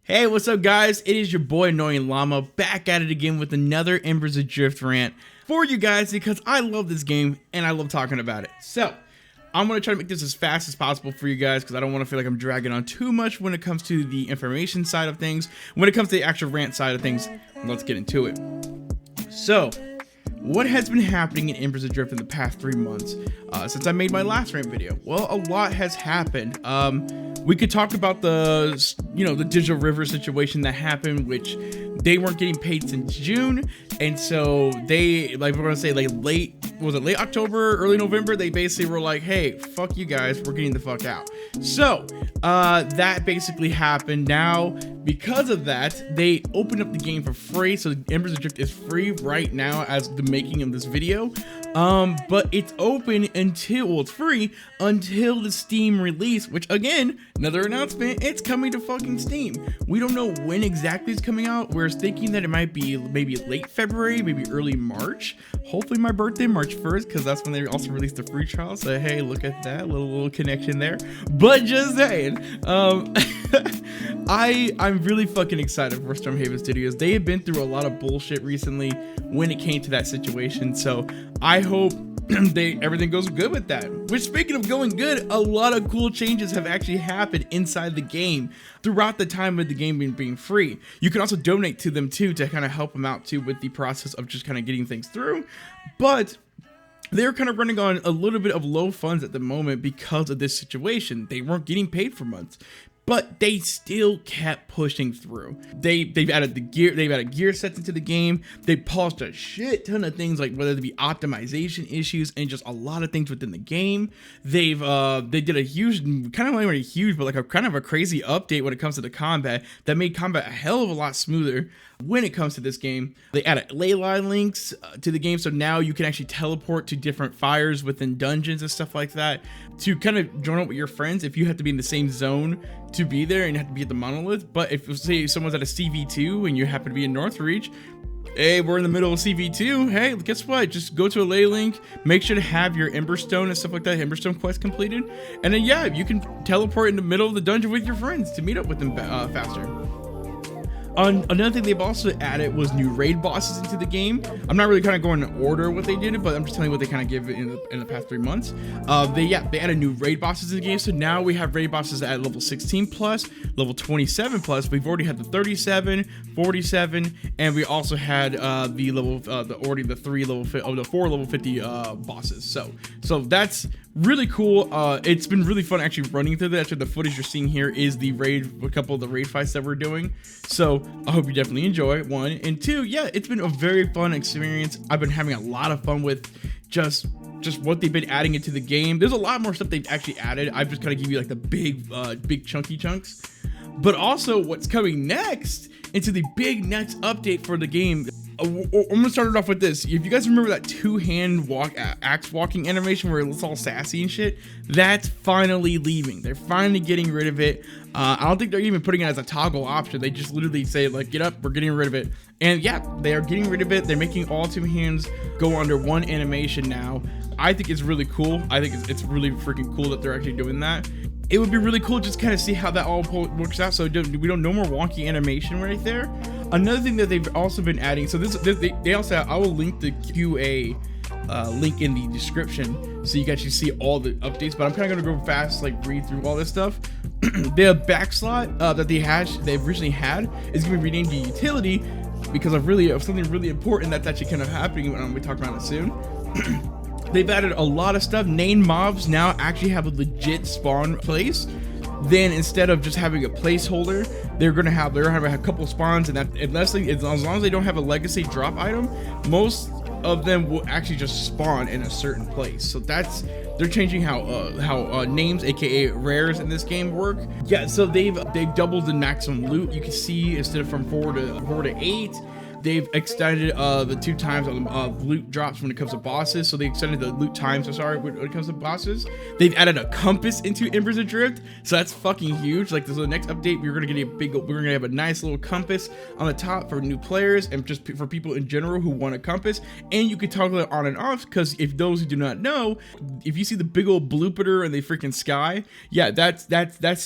Hey, what's up guys? It is your boy Annoying Llama back at it again with another Embers Adrift rant for you guys because I love this game and I love talking about it. So, I'm going to try to make this as fast as possible for you guys because I don't want to feel like I'm dragging on too much when it comes to the information side of things. When it comes to the actual rant side of things, let's get into it. So, what has been happening in Embers Adrift in the past 3 months since I made my last rant video? Well, a lot has happened. We could talk about the Digital River situation that happened, which they weren't getting paid since June, and so they, like, we're gonna say like late October, early November, they basically were like, hey, fuck you guys, we're getting the fuck out. So that basically happened. Now, because of that, they opened up the game for free, so Embers Adrift is free right now as the making of this video. But it's open until, well, it's free until the Steam release, which again, another announcement, it's coming to fucking Steam. We don't know when exactly it's coming out. We're thinking that it might be maybe late February, maybe early March. Hopefully my birthday, March 1st, because that's when they also released the free trial. So hey, look at that little connection there. But just saying, I'm really fucking excited for Stormhaven Studios. They have been through a lot of bullshit recently when it came to that situation. So I hope everything goes good with that. Which, speaking of going good, a lot of cool changes have actually happened inside the game throughout the time of the game being free. You can also donate to them too to kind of help them out too with the process of just kind of getting things through. But they're kind of running on a little bit of low funds at the moment because of this situation. They weren't getting paid for months, but they still kept pushing through. They've added the gear, they've added gear sets into the game. They polished a shit ton of things, like whether it be optimization issues and just a lot of things within the game. They did a huge, kind of not really huge, but like a kind of a crazy update when it comes to the combat that made combat a hell of a lot smoother when it comes to this game. They added ley line links to the game, so now you can actually teleport to different fires within dungeons and stuff like that to kind of join up with your friends if you have to be in the same zone to be there and you have to be at the monolith. But if, say, someone's at a CV2 and you happen to be in Northreach, hey, we're in the middle of CV2, hey, guess what? Just go to a ley link, make sure to have your Emberstone and stuff like that, Emberstone quest completed, and then yeah, you can teleport in the middle of the dungeon with your friends to meet up with them faster. Another thing they've also added was new raid bosses into the game. I'm not really kind of going in order what they did, but I'm just telling you what they kind of give in the past 3 months. They added new raid bosses in the game, so now we have raid bosses at level 16 plus, level 27 plus. We've already had the 37, 47, and we also had the level the 4 level 50 bosses. So that's really cool. It's been really fun actually running through that. Actually, the footage you're seeing here is a couple of the raid fights that we're doing. So I hope you definitely enjoy it, 1, and 2, yeah, it's been a very fun experience. I've been having a lot of fun with just what they've been adding into the game. There's a lot more stuff they've actually added. I've just kind of give you like the big chunky chunks, but also what's coming next into the big next update for the game. I'm gonna start it off with this. If you guys remember that two-hand axe walking animation where it's all sassy and shit, that's finally leaving. They're finally getting rid of it. I don't think they're even putting it as a toggle option. They just literally say like, get up, we're getting rid of it. And yeah, they are getting rid of it. They're making all two hands go under one animation now. I think it's really cool. I think it's really freaking cool that they're actually doing that. It would be really cool just kind of see how that all works out, so we don't no more wonky animation right there. Another thing that they've also been adding, so they also have, I will link the QA link in the description so you guys can see all the updates, but I'm kind of gonna go fast, like read through all this stuff. The backslot that they've originally had is gonna be renamed to utility because of something really important that's actually kind of happening, and we talk about it soon. They've added a lot of stuff. Named mobs now actually have a legit spawn place. Then instead of just having a placeholder, they're gonna have a couple spawns, and that as long as they don't have a legacy drop item, most of them will actually just spawn in a certain place. So they're changing how names, aka rares, in this game work. Yeah, so they've doubled the maximum loot. You can see instead of from 4 to 8. they've extended the 2 times of loot drops when it comes to bosses. So they extended the loot times, when it comes to bosses. They've added a compass into Embers Adrift, so that's fucking huge. Like, this is the next update. We're gonna have a nice little compass on the top for new players and just for people in general who want a compass. And you can toggle it on and off, because if those who do not know, if you see the big old blooper in the freaking sky, yeah, that's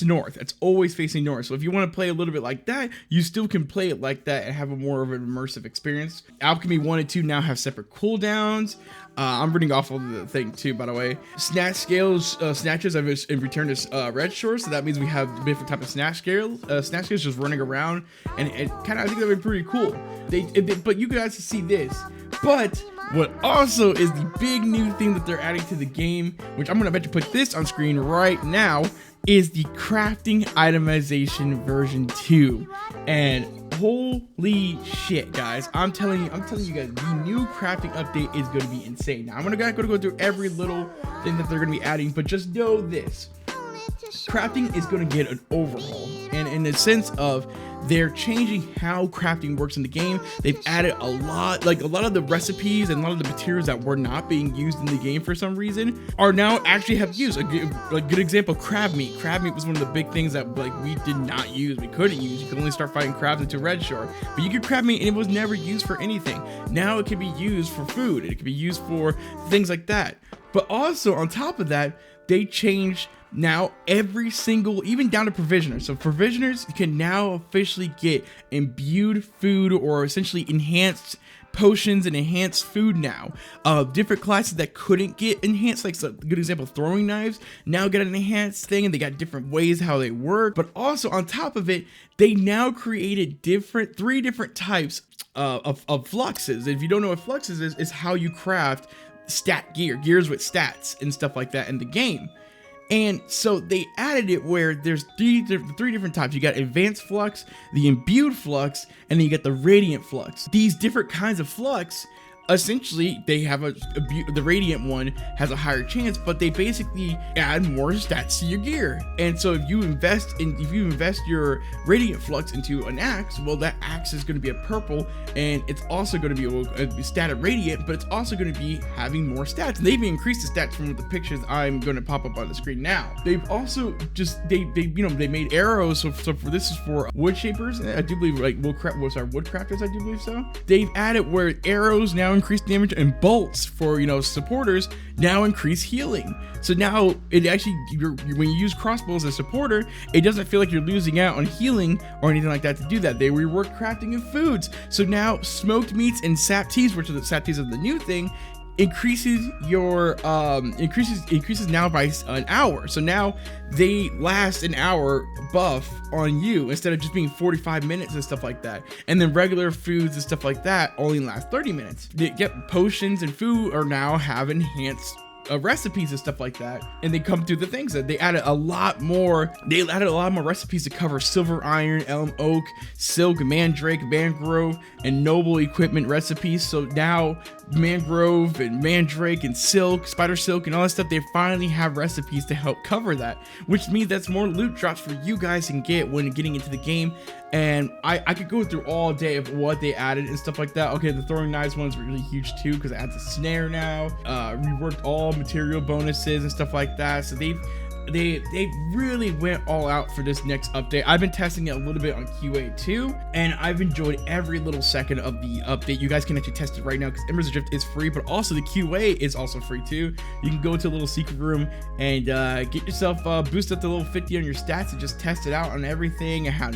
north. That's always facing north. So if you want to play a little bit like that, you still can play it like that and have a more of an immersive experience. Alchemy 1 and 2 now have separate cooldowns. I'm reading off of the thing too, by the way. Snatch scales, snatches have returned to red shore, so that means we have different type of snatch scales. Snatch scales just running around, and it kind of, I think that would be pretty cool. But you guys can see this. But what also is the big new thing that they're adding to the game, which I'm gonna bet you put this on screen right now, is the crafting itemization version 2. And holy shit, guys, I'm telling you guys, the new crafting update is going to be insane. Now I'm gonna go through every little thing that they're going to be adding, but just know this: crafting is going to get an overhaul, and in the sense of they're changing how crafting works in the game. They've added a lot of the recipes and a lot of the materials that were not being used in the game for some reason are now actually have use. A good example, crab meat. Crab meat was one of the big things that we did not use. We couldn't use. You could only start fighting crabs into Red Shore, but you could crab meat and it was never used for anything. Now it can be used for food. It can be used for things like that. But also on top of that, they changed now every single, even down to provisioners. So provisioners can now officially get imbued food, or essentially enhanced potions and enhanced food now. Different classes that couldn't get enhanced, like a good example, throwing knives, now get an enhanced thing, and they got different ways how they work. But also on top of it, they now created 3 different types of fluxes. If you don't know what fluxes is how you craft gears with stats and stuff like that in the game. And so they added it where there's 3 different types. You got advanced flux, the imbued flux, and then you get the radiant flux. These different kinds of flux, essentially, they have the radiant one has a higher chance, but they basically add more stats to your gear. And so if you invest your radiant flux into an axe, well, that axe is going to be a purple, and it's also going to be a stat of radiant, but it's also going to be having more stats. And they've increased the stats from the pictures I'm going to pop up on the screen now. They've also just they made arrows. So for this is for wood shapers, I do believe, like wood crafters, I do believe so. They've added where arrows now increase damage, and bolts for supporters now increase healing. So now it actually, when you use crossbows as a supporter, it doesn't feel like you're losing out on healing or anything like that to do that. They rework crafting of foods. So now smoked meats and sap teas, which are the sap teas of the new thing, increases your increases now by an hour. So now they last an hour buff on you instead of just being 45 minutes and stuff like that. And then regular foods and stuff like that only last 30 minutes. They get potions and food are now have enhanced recipes and stuff like that, and they come through the things that they added a lot more recipes to cover silver iron, elm oak, silk, mandrake, mangrove, and noble equipment recipes. So now mangrove and mandrake and silk, spider silk, and all that stuff, they finally have recipes to help cover that, which means that's more loot drops for you guys can get when getting into the game. And I could go through all day of what they added and stuff like that. Okay, the throwing knives one's really huge too, because it adds a snare now. Reworked all material bonuses and stuff like that. So they really went all out for this next update. I've been testing it a little bit on QA too, and I've enjoyed every little second of the update. You guys can actually test it right now because Embers Adrift is free, but also the QA is also free too. You can go to a little secret room and get yourself boost up to level 50 on your stats and just test it out on everything and how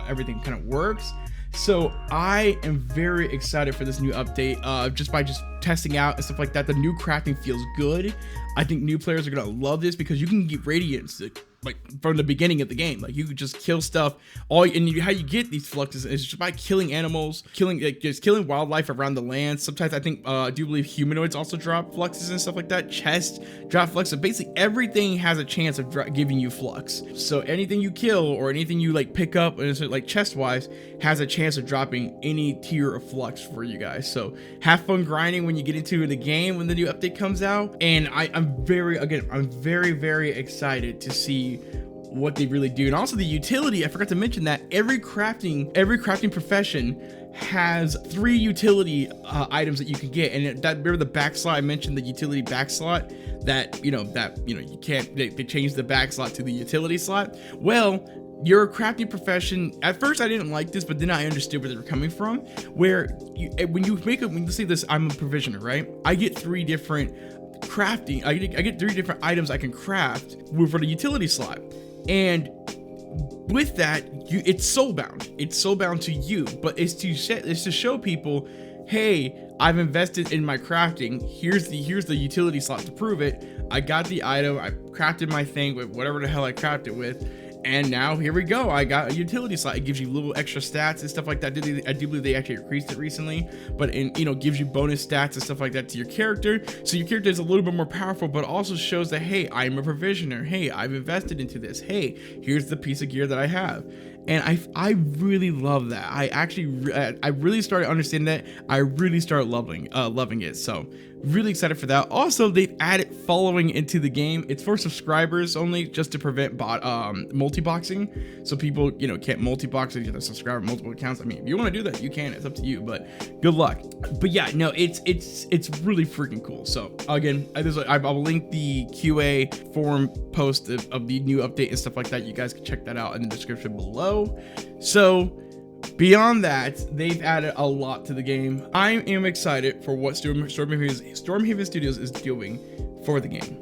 everything kind of works. So I am very excited for this new update, just by testing out and stuff like that. The new crafting feels good. I think new players are gonna love this because you can get radiance like from the beginning of the game. Like you could just kill stuff. How you get these fluxes is just by killing animals, just killing wildlife around the land. Sometimes I think I do believe humanoids also drop fluxes and stuff like that. Chests drop flux. So basically everything has a chance of giving you flux. So anything you kill or anything you like pick up, like chest wise, has a chance of dropping any tier of flux for you guys. So have fun grinding when you get into the game when the new update comes out. And I'm very excited to see what they really do. And also the utility, I forgot to mention that every crafting profession has 3 utility items that you can get. And that, remember the back slot, I mentioned the utility back slot that you can't, they changed the back slot to the utility slot. Well, your crafting profession, at first I didn't like this, but then I understood where they were coming from. Where when you say this, I'm a provisioner, right? I get 3 different crafting, I get 3 different items I can craft for the utility slot. And with that, it's soulbound. It's soulbound to you, but it's to show people, hey, I've invested in my crafting. Here's the utility slot to prove it. I got the item, I crafted my thing with whatever the hell I crafted with, and now here we go. I got a utility slot. It gives you little extra stats and stuff like that. I do believe they actually increased it recently, but gives you bonus stats and stuff like that to your character. So your character is a little bit more powerful, but also shows that, hey, I'm a provisioner. Hey, I've invested into this. Hey, here's the piece of gear that I have. And I really love that. I really started understanding that. I really started loving it. So really excited for that. Also, they've added following into the game. It's for subscribers only, just to prevent multi-boxing. So people, can't multi-box if you have to subscribe to multiple accounts. I mean, if you want to do that, you can. It's up to you, but good luck. But yeah, no, it's really freaking cool. So again, I'll link the QA forum post of the new update and stuff like that. You guys can check that out in the description below. So beyond that, they've added a lot to the game. I am excited for what Stormhaven Studios is doing for the game.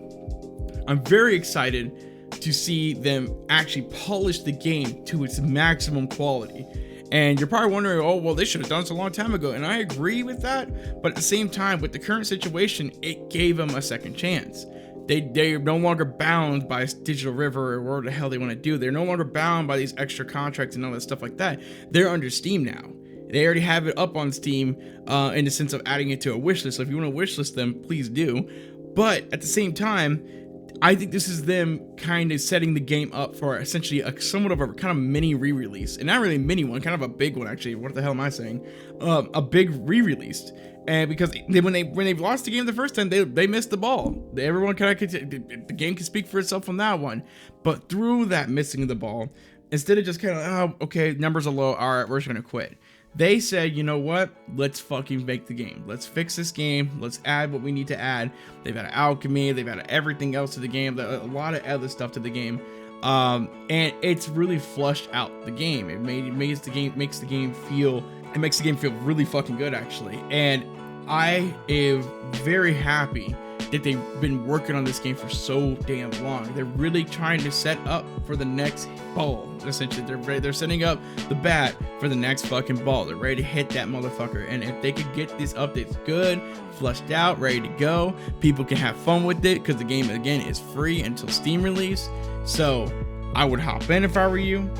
I'm very excited to see them actually polish the game to its maximum quality. And you're probably wondering, oh, well, they should have done this a long time ago. And I agree with that. But at the same time, with the current situation, it gave them a second chance. They're no longer bound by Digital River or whatever the hell they want to do. They're no longer bound by these extra contracts and all that stuff like that. They're under Steam now. They already have it up on Steam in the sense of adding it to a wish list. So if you want to wish list them, please do. But at the same time, I think this is them kind of setting the game up for essentially somewhat of a kind of mini re-release. And not really a mini one, kind of a big one actually. What the hell am I saying? A big re-release. And because when they lost the game the first time, they missed the ball. Everyone kind of the game can speak for itself on that one. But through that missing of the ball, instead of just kind of, oh, okay, numbers are low, all right, we're just gonna quit. They said, you know what? Let's fucking make the game. Let's fix this game. Let's add what we need to add. They've added alchemy. They've added everything else to the game. A lot of other stuff to the game. And it's really flushed out the game. It makes the game feel really fucking good, actually. And I am very happy that they've been working on this game for so damn long. They're really trying to set up for the next ball. Essentially, they're setting up the bat for the next fucking ball. They're ready to hit that motherfucker. And if they could get these updates good, flushed out, ready to go, people can have fun with it, because the game again is free until Steam release. So I would hop in if I were you.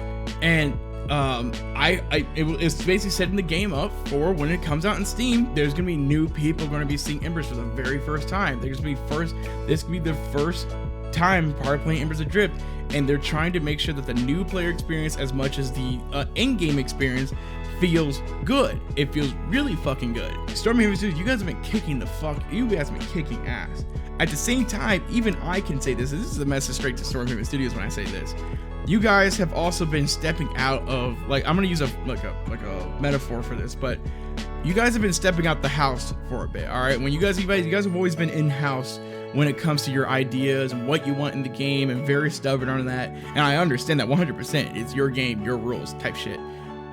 And it's basically setting the game up for when it comes out in Steam. There's gonna be new people going to be seeing Embers for the very first time. This could be the first time probably playing Embers Adrift, and they're trying to make sure that the new player experience, as much as the in-game experience, feels good. It feels really fucking good. Stormhaven Studios, you guys have been kicking ass. At the same time, even I can say this is a message straight to Stormhaven Studios when I say this. You guys have also been stepping out of, like, I'm gonna use a metaphor for this, but you guys have been stepping out the house for a bit. All right, when you guys have always been in-house when it comes to your ideas and what you want in the game, and very stubborn on that. And I understand that 100%. It's your game, your rules type shit.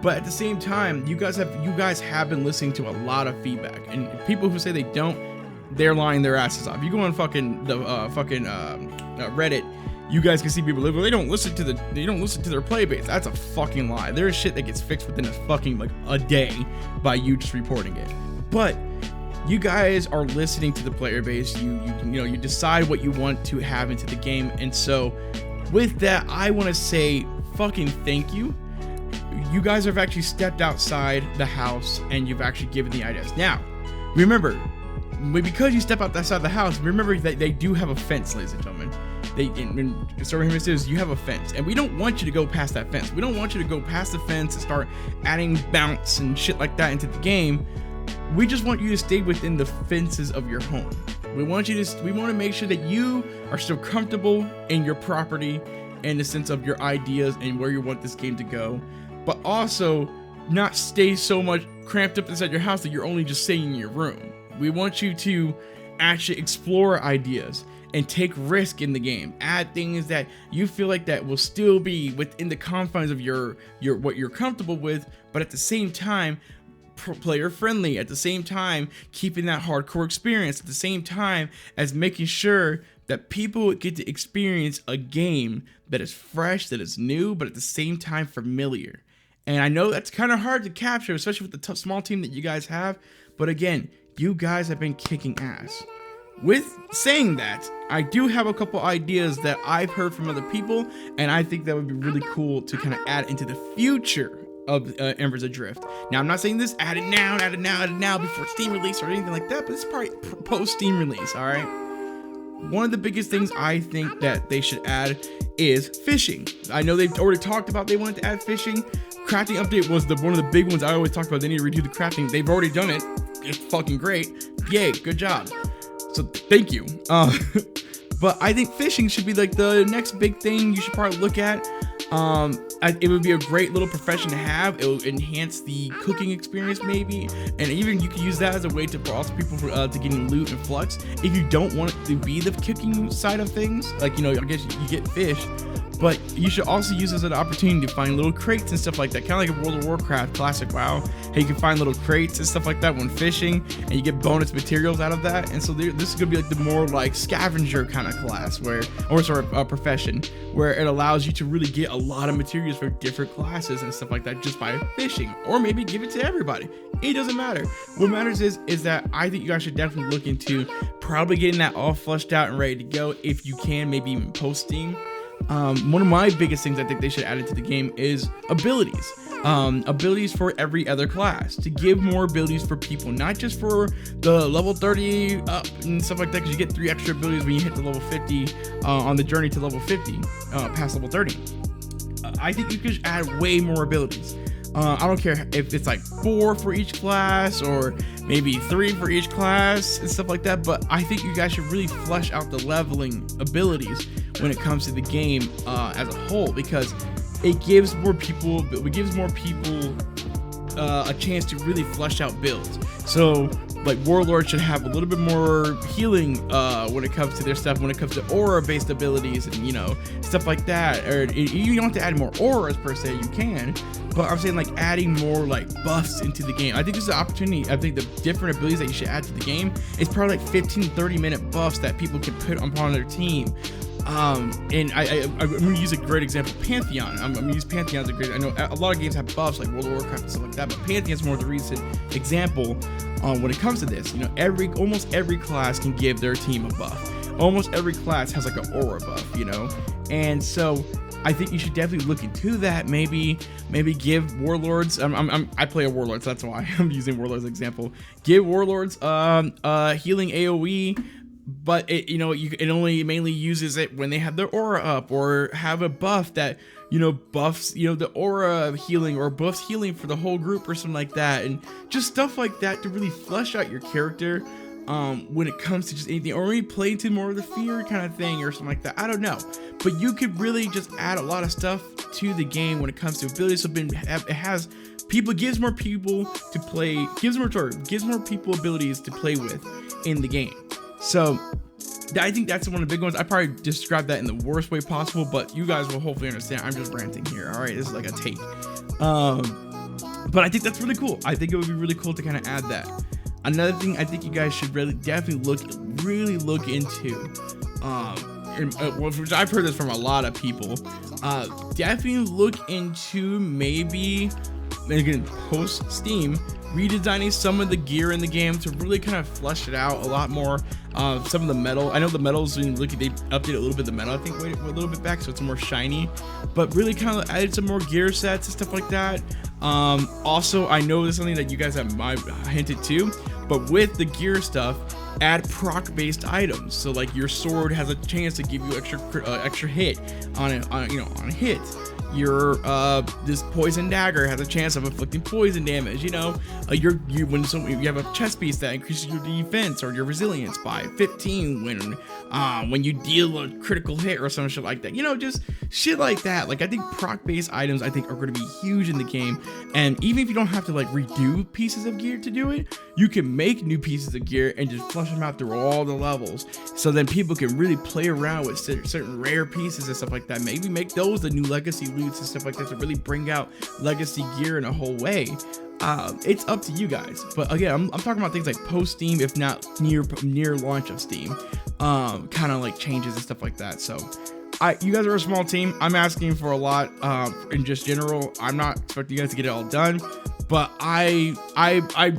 But at the same time, you guys have been listening to a lot of feedback, and people who say they don't, they're lying their asses off. You go on Reddit, you guys can see people live. They don't listen to their play base. That's a fucking lie. There is shit that gets fixed within a day by you just reporting it. But you guys are listening to the player base. You decide what you want to have into the game. And so with that, I want to say fucking thank you. You guys have actually stepped outside the house and you've actually given the ideas. Now, remember, because you step outside the house, remember that they do have a fence, ladies and gentlemen. In Stormhaven Studios, you have a fence, and we don't want you to go past that fence. We don't want you to go past the fence and start adding bounce and shit like that into the game. We just want you to stay within the fences of your home. We want to make sure that you are still comfortable in your property, in the sense of your ideas and where you want this game to go, but also not stay so much cramped up inside your house that you're only just staying in your room. We want you to actually explore ideas and take risk in the game. Add things that you feel like that will still be within the confines of your what you're comfortable with, but at the same time player friendly, at the same time keeping that hardcore experience, at the same time as making sure that people get to experience a game that is fresh, that is new, but at the same time familiar. And I know that's kind of hard to capture, especially with the small team that you guys have, but again, you guys have been kicking ass. With saying that, I do have a couple ideas that I've heard from other people, and I think that would be really cool to kind of add into the future of Embers Adrift. Now, I'm not saying this add it now before Steam release or anything like that, but it's probably post Steam release, all right? One of the biggest things I think that they should add is fishing. I know they've already talked about they wanted to add fishing. Crafting update was one of the big ones I always talk about. They need to redo the crafting. They've already done it. It's fucking great. Yay, good job. So thank you. But I think fishing should be like the next big thing you should probably look at. It would be a great little profession to have. It will enhance the cooking experience maybe, and even you can use that as a way to also people to getting loot and flux. If you don't want it to be the cooking side of things, like, you know, I guess you get fish, but you should also use this as an opportunity to find little crates and stuff like that, kind of like a World of Warcraft classic WoW. Hey, you can find little crates and stuff like that when fishing, and you get bonus materials out of that. And so this is gonna be like the more like scavenger kind of class, profession, where it allows you to really get a lot of materials for different classes and stuff like that just by fishing, or maybe give it to everybody. It doesn't matter. What matters is that I think you guys should definitely look into probably getting that all fleshed out and ready to go if you can, maybe even post Steam. One of my biggest things I think they should add into the game is abilities. Abilities for every other class, to give more abilities for people, not just for the level 30 up and stuff like that, because you get 3 extra abilities when you hit the level 50 on the journey to level 50 past level 30. I think you could add way more abilities. I don't care if it's like 4 for each class or maybe 3 for each class and stuff like that, but I think you guys should really flesh out the leveling abilities when it comes to the game as a whole, because it gives more people a chance to really flesh out builds. So like Warlord should have a little bit more healing when it comes to their stuff, when it comes to aura based abilities and, you know, stuff like that. Or you don't have to add more auras per se, you can, but I'm saying like adding more like buffs into the game. I think this is an opportunity. I think the different abilities that you should add to the game is probably like 15-30 minute buffs that people can put upon their team. And I'm going to use a great example, Pantheon. I'm going to use Pantheon as a great, I know a lot of games have buffs like World of Warcraft and stuff like that, but Pantheon's more the recent example when it comes to this. You know, almost every class can give their team a buff. Almost every class has like an aura buff, you know? And so I think you should definitely look into that. Maybe give Warlords, I play a Warlord, so that's why I'm using Warlords as an example. Give Warlords healing AoE, but it only mainly uses it when they have their aura up, or have a buff that, you know, buffs, you know, the aura healing, or buffs healing for the whole group or something like that, and just stuff like that to really flesh out your character when it comes to just anything, or maybe play into more of the fear kind of thing or something like that. I don't know, but you could really just add a lot of stuff to the game when it comes to abilities. So it has people, gives more people to play, gives more people abilities to play with in the game. So I think that's one of the big ones. I probably described that in the worst way possible, but you guys will hopefully understand. I'm just ranting here. All right, this is like a take. But I think that's really cool. I think it would be really cool to kind of add that. Another thing I think you guys should definitely look into, which I've heard this from a lot of people. Definitely look into maybe, again, post Steam, redesigning some of the gear in the game to really kind of flesh it out a lot more. Some of the metal, I know the metals, they updated a little bit of the metal, I think, a little bit back, so it's more shiny, but really kind of added some more gear sets and stuff like that. Also, I know this is something that you guys have hinted to, but with the gear stuff, add proc based items. So like your sword has a chance to give you extra hit on a hit. your this poison dagger has a chance of inflicting poison damage. You know, you have a chest piece that increases your defense or your resilience by 15 when you deal a critical hit or some shit like that. You know, just shit like that. Like, I think proc based items are going to be huge in the game, and even if you don't have to like redo pieces of gear to do it, you can make new pieces of gear and just flush them out through all the levels, so then people can really play around with certain rare pieces and stuff like that. Maybe make those the new legacy loots and stuff like that to really bring out legacy gear in a whole way. It's up to you guys, but again, I'm talking about things like post Steam, if not near launch of Steam, kind of like changes and stuff like that. So you guys are a small team. I'm asking for a lot in just general. I'm not expecting you guys to get it all done, but I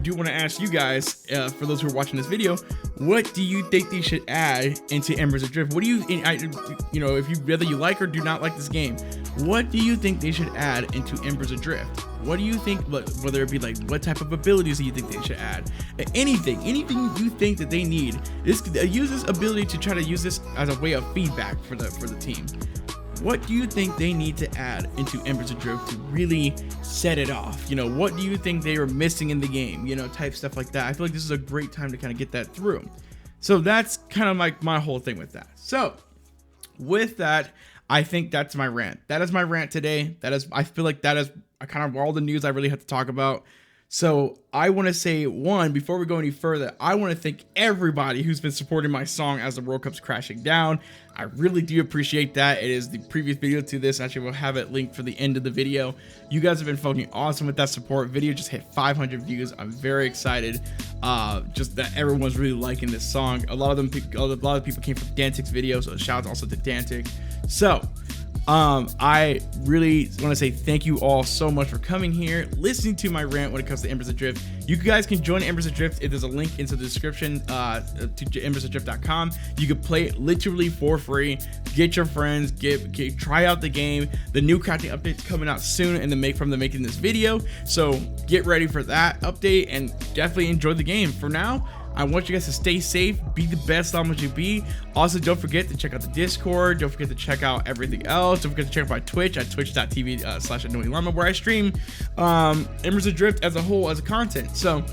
do want to ask you guys, for those who are watching this video, what do you think they should add into Embers Adrift? What do you, you know, if you whether you like or do not like this game, what do you think they should add into Embers Adrift? What do you think, whether it be like what type of abilities do you think they should add? Anything you think that they need. Use this ability to try to use this as a way of feedback for the team. What do you think they need to add into Embers Adrift to really set it off? You know, what do you think they are missing in the game? You know, type stuff like that. I feel like this is a great time to kind of get that through. So that's kind of like my whole thing with that. So with that, I think that's my rant. That is my rant today. I feel like that is kind of all the news I really have to talk about. So I want to say, one, before we go any further, I want to thank everybody who's been supporting my song as the World Cup's crashing down. I really do appreciate that. It is the previous video to this. Actually, we'll have it linked for the end of the video. You guys have been fucking awesome with that support. Video just hit 500 views. I'm very excited. Just that everyone's really liking this song. A lot of people came from Dantic's video, so shout out also to Dantic. So I really want to say thank you all so much for coming here, listening to my rant when it comes to Embers Adrift. You guys can join Embers Adrift. There's a link into the description to embersadrift.com. You can play it literally for free. Get your friends, try out the game. The new crafting update's coming out soon in the making this video. So get ready for that update and definitely enjoy the game. For now, I want you guys to stay safe, be the best Llama you be. Also, don't forget to check out the Discord. Don't forget to check out everything else. Don't forget to check out my Twitch at twitch.tv/annoyingllama, where I stream Embers Adrift as a whole, as a content. So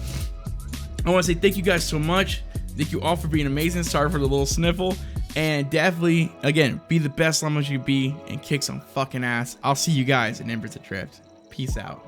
I want to say thank you guys so much. Thank you all for being amazing. Sorry for the little sniffle. And definitely, again, be the best Llama you be and kick some fucking ass. I'll see you guys in Embers Adrift. Peace out.